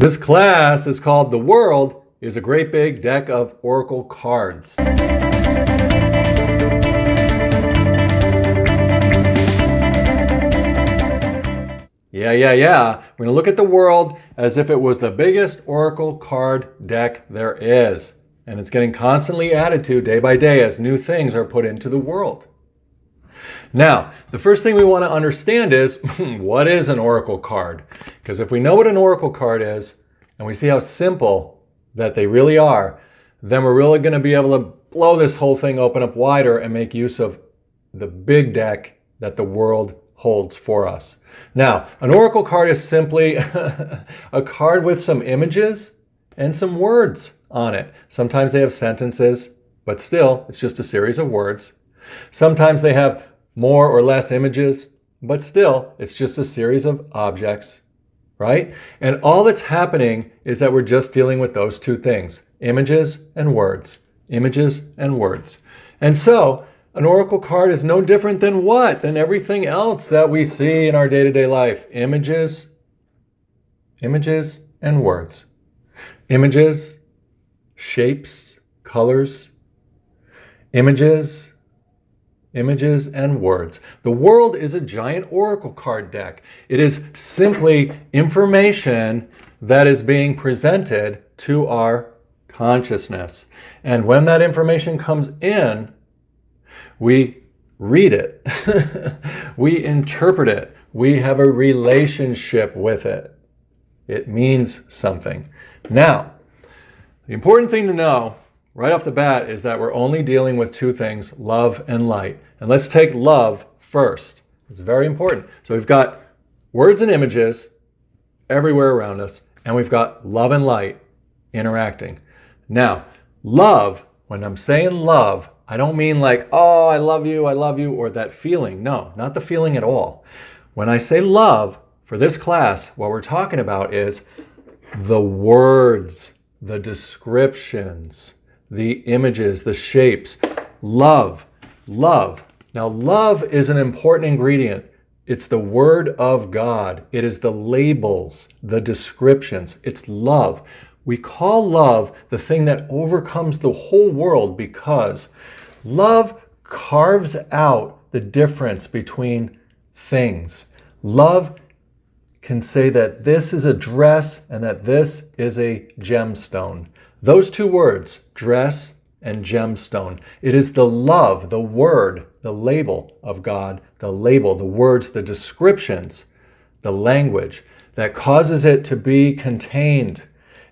This class is called The World is a Great Big Deck of Oracle Cards. Yeah. We're going to look at the world as if it was the biggest Oracle card deck there is. And it's getting constantly added to day by day as new things are put into the world. Now, the first thing we want to understand is, what is an Oracle card? Because if we know what an Oracle card is, and we see how simple that they really are, then we're really going to be able to blow this whole thing open up wider and make use of the big deck that the world holds for us. Now, an Oracle card is simply a card with some images and some words on it. Sometimes they have sentences, but still, it's just a series of words. Sometimes they have more or less images, but still, it's just a series of objects, right? And all that's happening is that we're just dealing with those two things, images and words, images and words. And so, an Oracle card is no different than what? Than everything else that we see in our day-to-day life. Images and words. Images, shapes, colors, images and words. The world is a giant Oracle card deck. It is simply information that is being presented to our consciousness. And when that information comes in, we read it. We interpret it. We have a relationship with it. It means something. Now, the important thing to know right off the bat is that we're only dealing with two things, love and light. And let's take love first. It's very important. So we've got words and images everywhere around us, and we've got love and light interacting. Now, love, when I'm saying love, I don't mean like, oh, I love you, or that feeling. No, not the feeling at all. When I say love, for this class, what we're talking about is the words, the descriptions, the images, the shapes. Love. Now, love is an important ingredient. It's the Word of God. It is the labels, the descriptions. It's love. We call love the thing that overcomes the whole world because love carves out the difference between things. Love can say that this is a dress and that this is a gemstone. Those two words, dress and gemstone. It is the love, the word, the label of God, the label, the words, the descriptions, the language that causes it to be contained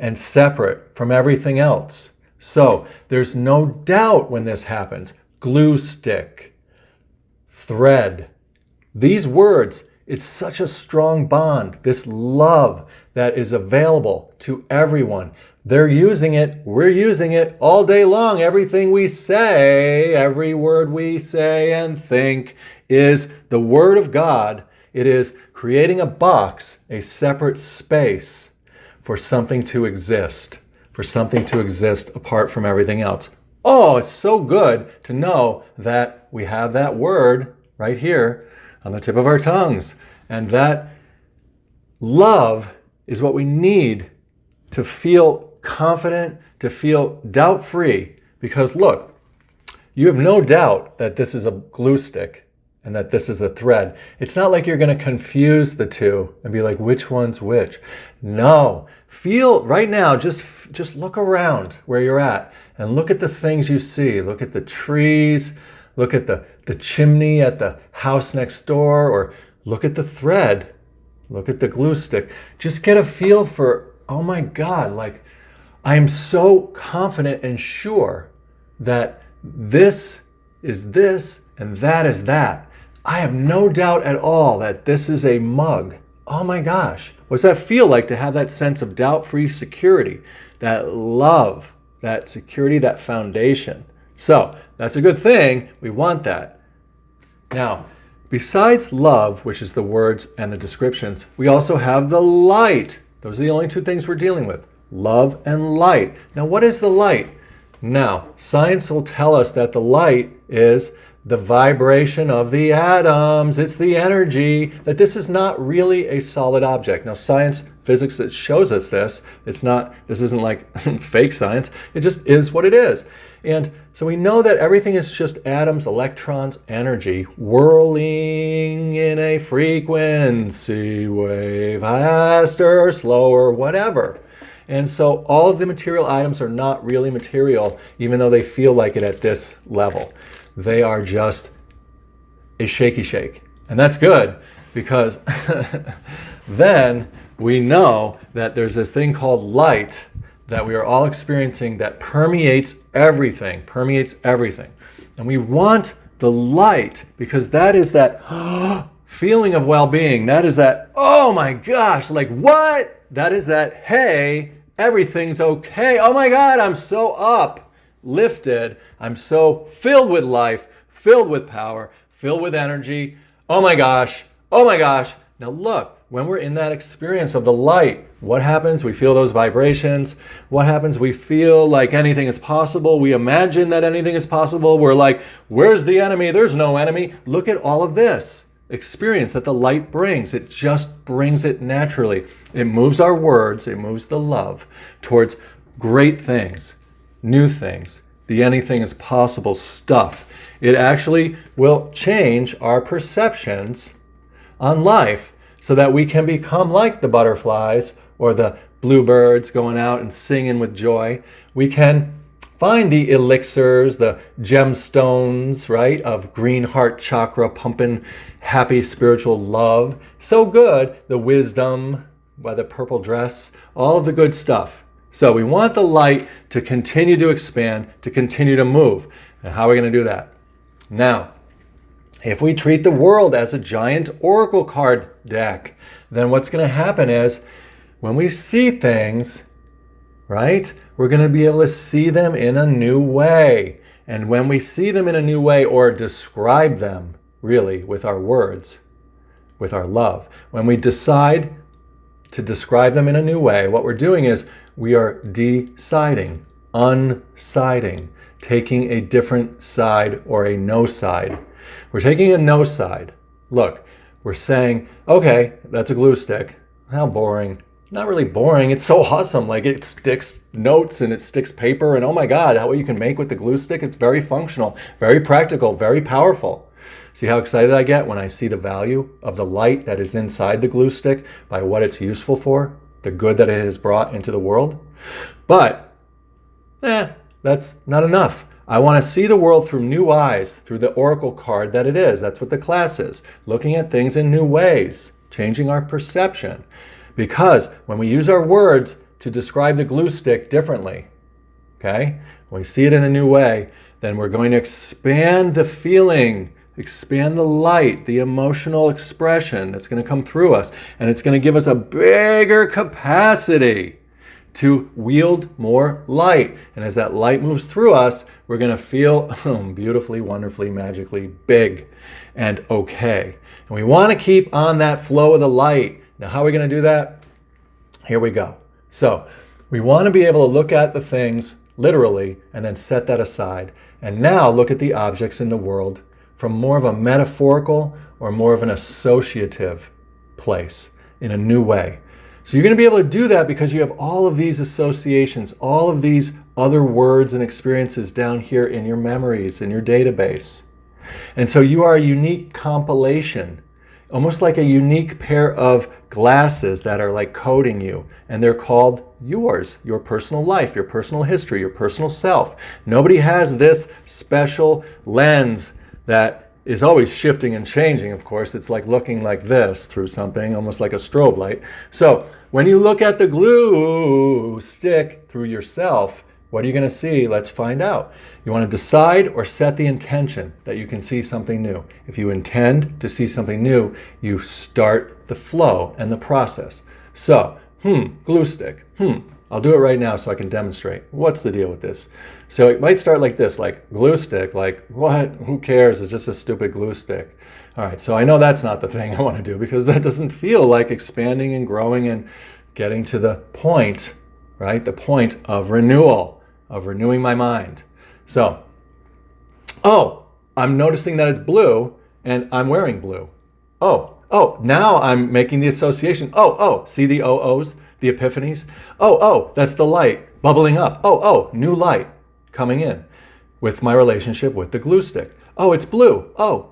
and separate from everything else. So there's no doubt when this happens. Glue stick, thread. These words, it's such a strong bond, this love that is available to everyone. They're using it, we're using it all day long. Everything we say, every word we say and think is the Word of God. It is creating a box, a separate space for something to exist, apart from everything else. Oh, it's so good to know that we have that word right here on the tip of our tongues. And that love is what we need to feel confident, to feel doubt-free. Because look, you have no doubt that this is a glue stick and that this is a thread. It's not like you're going to confuse the two and be like, which one's which? No. Feel right now, just look around where you're at and look at the things you see. Look at the trees, look at the chimney at the house next door, or look at the thread, look at the glue stick. Just get a feel for, oh my God, like I am so confident and sure that this is this and that is that. I have no doubt at all that this is a mug. Oh my gosh. What does that feel like to have that sense of doubt-free security, that love, that security, that foundation? So that's a good thing. We want that. Now, besides love, which is the words and the descriptions, we also have the light. Those are the only two things we're dealing with, love and light. Now, what is the light? Now, science will tell us that the light is the vibration of the atoms. It's the energy, that this is not really a solid object. Now, science physics that shows us this. This isn't like fake science. It just is what it is. And so we know that everything is just atoms, electrons, energy whirling in a frequency wave, faster, slower, whatever. And so all of the material items are not really material, even though they feel like it at this level. They are just a shaky shake. And that's good, because then we know that there's this thing called light that we are all experiencing that permeates everything. And we want the light, because that is that feeling of well-being. That is that, oh my gosh, like what? That is that, hey, everything's okay. Oh my God, I'm so uplifted. I'm so filled with life, filled with power, filled with energy. Oh my gosh. Now look, when we're in that experience of the light, what happens? We feel those vibrations. What happens? We feel like anything is possible. We imagine that anything is possible. We're like, where's the enemy? There's no enemy. Look at all of this experience that the light brings. It just brings it naturally. It moves our words, it moves the love towards great things, new things, the anything is possible stuff. It actually will change our perceptions on life so that we can become like the butterflies or the bluebirds going out and singing with joy. We can find the elixirs, the gemstones, right, of green heart chakra pumping happy spiritual love. So good, the wisdom by the purple dress, all of the good stuff. So we want the light to continue to expand, to continue to move. And how are we going to do that? Now, if we treat the world as a giant oracle card deck, then what's going to happen is when we see things, right, we're going to be able to see them in a new way. And when we see them in a new way, or describe them really with our words, with our love, when we decide to describe them in a new way, what we're doing is we are deciding, unsiding, taking a different side or a no side. We're taking a no side. Look, we're saying, okay, that's a glue stick. How boring. Not really boring. It's so awesome. Like it sticks notes and it sticks paper, and oh my God, what you can make with the glue stick. It's very functional, very practical, very powerful. See how excited I get when I see the value of the light that is inside the glue stick by what it's useful for, the good that it has brought into the world. But, that's not enough. I want to see the world through new eyes, through the oracle card that it is. That's what the class is. Looking at things in new ways, changing our perception. Because when we use our words to describe the glue stick differently, okay, when we see it in a new way, then we're going to expand the feeling, expand the light, the emotional expression that's going to come through us. And it's going to give us a bigger capacity to wield more light. And as that light moves through us, we're going to feel beautifully, wonderfully, magically big and okay. And we want to keep on that flow of the light. Now, how are we going to do that? Here we go. So we want to be able to look at the things literally and then set that aside. And now look at the objects in the world from more of a metaphorical or more of an associative place in a new way. So you're going to be able to do that because you have all of these associations, all of these other words and experiences down here in your memories, in your database. And so you are a unique compilation, almost like a unique pair of glasses that are like coding you. And they're called yours, your personal life, your personal history, your personal self. Nobody has this special lens that is always shifting and changing, of course. It's like looking like this through something, almost like a strobe light. So when you look at the glue stick through yourself, what are you going to see? Let's find out. You want to decide or set the intention that you can see something new. If you intend to see something new, you start the flow and the process. So, glue stick. I'll do it right now so I can demonstrate. What's the deal with this? So it might start like this, like glue stick, like what? Who cares? It's just a stupid glue stick. All right, so I know that's not the thing I want to do because that doesn't feel like expanding and growing and getting to the point, right? The point of renewal, of renewing my mind. So, I'm noticing that it's blue and I'm wearing blue. Oh, Oh, now I'm making the association. Oh, see the OOs, the epiphanies? Oh, that's the light bubbling up. Oh, new light coming in with my relationship with the glue stick. Oh, it's blue. Oh,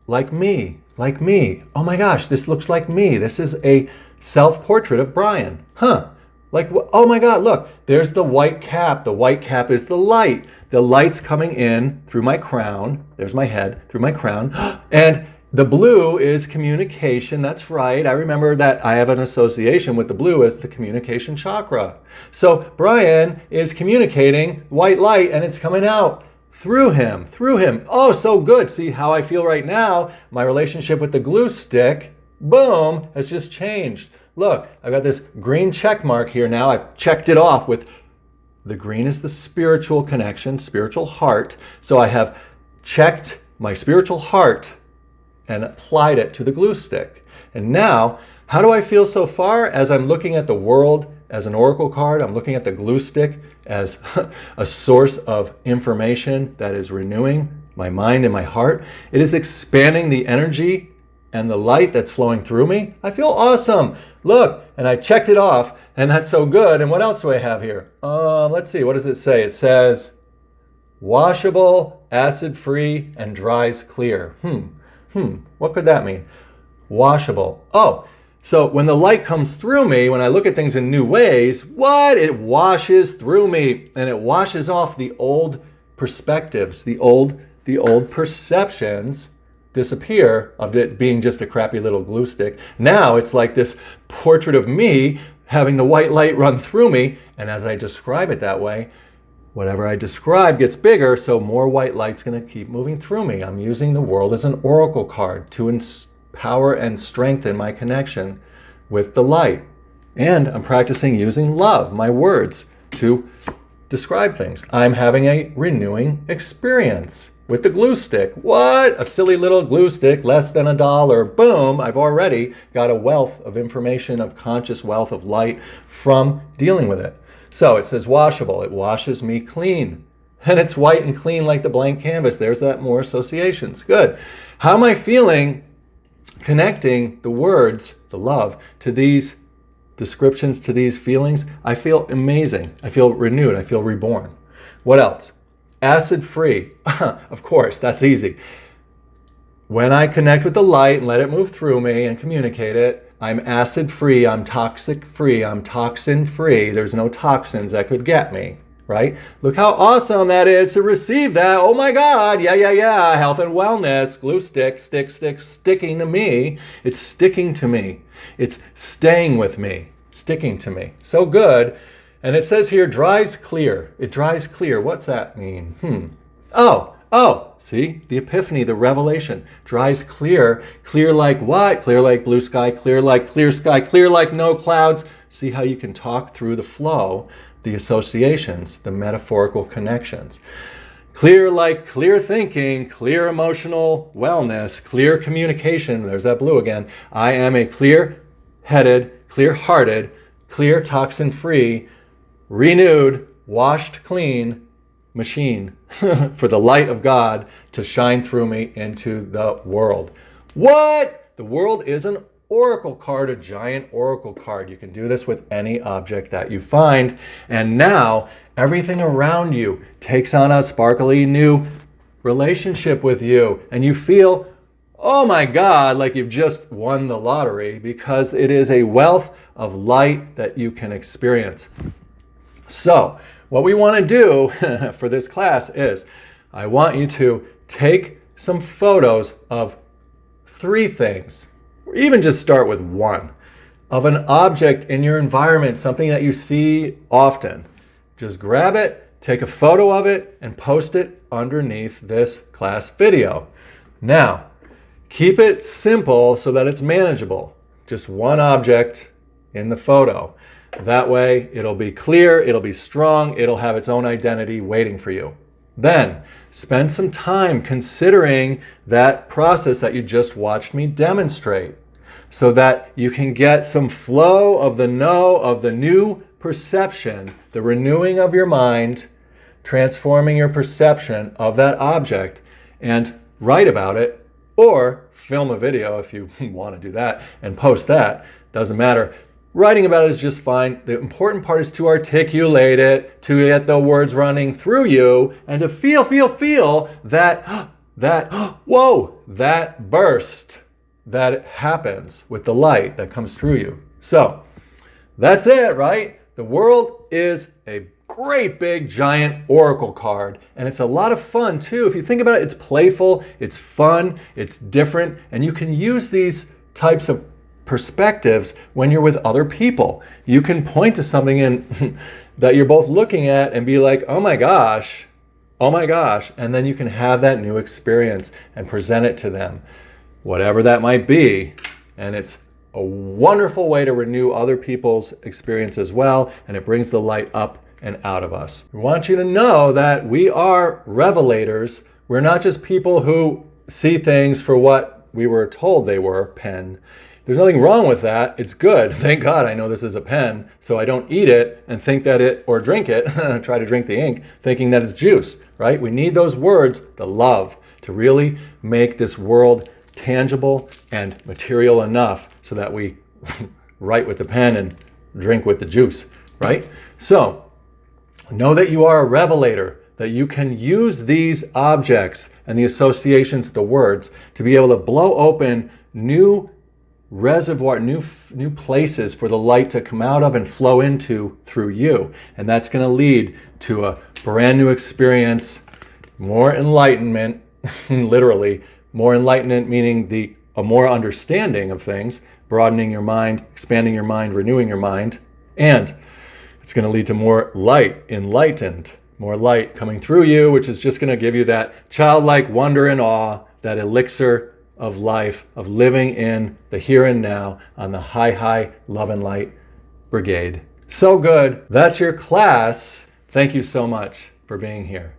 like me. Oh my gosh, this looks like me. This is a self-portrait of Brian. Huh. Like, oh my God, look, there's the white cap. The white cap is the light. The light's coming in through my crown. There's my head, through my crown. And the blue is communication. That's right. I remember that I have an association with the blue as the communication chakra. So Brian is communicating white light and it's coming out through him. Oh, so good. See how I feel right now? My relationship with the glue stick, boom, has just changed. Look, I've got this green check mark here now. I've checked it off with the green is the spiritual connection, spiritual heart. So I have checked my spiritual heart and applied it to the glue stick. And now, how do I feel so far as I'm looking at the world as an oracle card? I'm looking at the glue stick as a source of information that is renewing my mind and my heart. It is expanding the energy and the light that's flowing through me. I feel awesome. Look, and I checked it off, and that's so good. And what else do I have here? Let's see, what does it say? It says washable, acid-free, and dries clear. What could that mean? Washable. Oh, so when the light comes through me, when I look at things in new ways, it washes through me, and it washes off the old perspectives, the old perceptions disappear of it being just a crappy little glue stick. Now it's like this portrait of me having the white light run through me, and as I describe it that way, whatever I describe gets bigger, so more white light's going to keep moving through me. I'm using the world as an oracle card to empower and strengthen my connection with the light. And I'm practicing using love, my words, to describe things. I'm having a renewing experience with the glue stick. What? A silly little glue stick, less than $1. Boom, I've already got a wealth of information, of conscious wealth of light from dealing with it. So it says washable. It washes me clean. And it's white and clean like the blank canvas. There's that more associations. Good. How am I feeling connecting the words, the love, to these descriptions, to these feelings? I feel amazing. I feel renewed. I feel reborn. What else? Acid-free. Of course, that's easy. When I connect with the light and let it move through me and communicate it, I'm acid-free, I'm toxic-free, I'm toxin-free. There's no toxins that could get me, right? Look how awesome that is to receive that. Oh my God, yeah. Health and wellness, glue stick, sticking to me. It's sticking to me. It's staying with me, sticking to me. So good. And it says here, dries clear. It dries clear. What's that mean? Oh, see? The epiphany, the revelation. Dries clear. Clear like what? Clear like blue sky, clear like clear sky, clear like no clouds. See how you can talk through the flow, the associations, the metaphorical connections. Clear like clear thinking, clear emotional wellness, clear communication. There's that blue again. I am a clear-headed, clear-hearted, clear toxin-free, renewed, washed clean machine for the light of God to shine through me into the world. What? The world is an oracle card, a giant oracle card. You can do this with any object that you find. And now everything around you takes on a sparkly new relationship with you. And you feel, oh my God, like you've just won the lottery, because it is a wealth of light that you can experience. So what we want to do for this class is I want you to take some photos of 3 things, or even just start with 1, of an object in your environment, something that you see often. Just grab it, take a photo of it, and post it underneath this class video. Now, keep it simple so that it's manageable. Just 1 object in the photo. That way, it'll be clear, it'll be strong, it'll have its own identity waiting for you. Then, spend some time considering that process that you just watched me demonstrate, so that you can get some flow of the new perception, the renewing of your mind, transforming your perception of that object, and write about it or film a video if you want to do that and post that. Doesn't matter. Writing about it is just fine. The important part is to articulate it, to get the words running through you, and to feel that, whoa, that burst that happens with the light that comes through you. So that's it, right? The world is a great big giant oracle card, and it's a lot of fun too. If you think about it, it's playful, it's fun, it's different, and you can use these types of perspectives when you're with other people. You can point to something in that you're both looking at and be like, oh my gosh, and then you can have that new experience and present it to them, whatever that might be. And it's a wonderful way to renew other people's experience as well, and it brings the light up and out of us. We want you to know that we are revelators. We're not just people who see things for what we were told they were, pen. There's nothing wrong with that. It's good. Thank God I know this is a pen, so I don't eat it and think that it, or drink it, try to drink the ink, thinking that it's juice, right? We need those words, the love, to really make this world tangible and material enough so that we write with the pen and drink with the juice, right? So know that you are a revelator, that you can use these objects and the associations, the words, to be able to blow open new reservoir, new places for the light to come out of and flow into through you. And that's going to lead to a brand new experience, more enlightenment, literally, more enlightenment meaning a more understanding of things, broadening your mind, expanding your mind, renewing your mind, and it's going to lead to more light, enlightened, more light coming through you, which is just going to give you that childlike wonder and awe, that elixir of life, of living in the here and now on the high love and light brigade. So good. That's your class. Thank you so much for being here.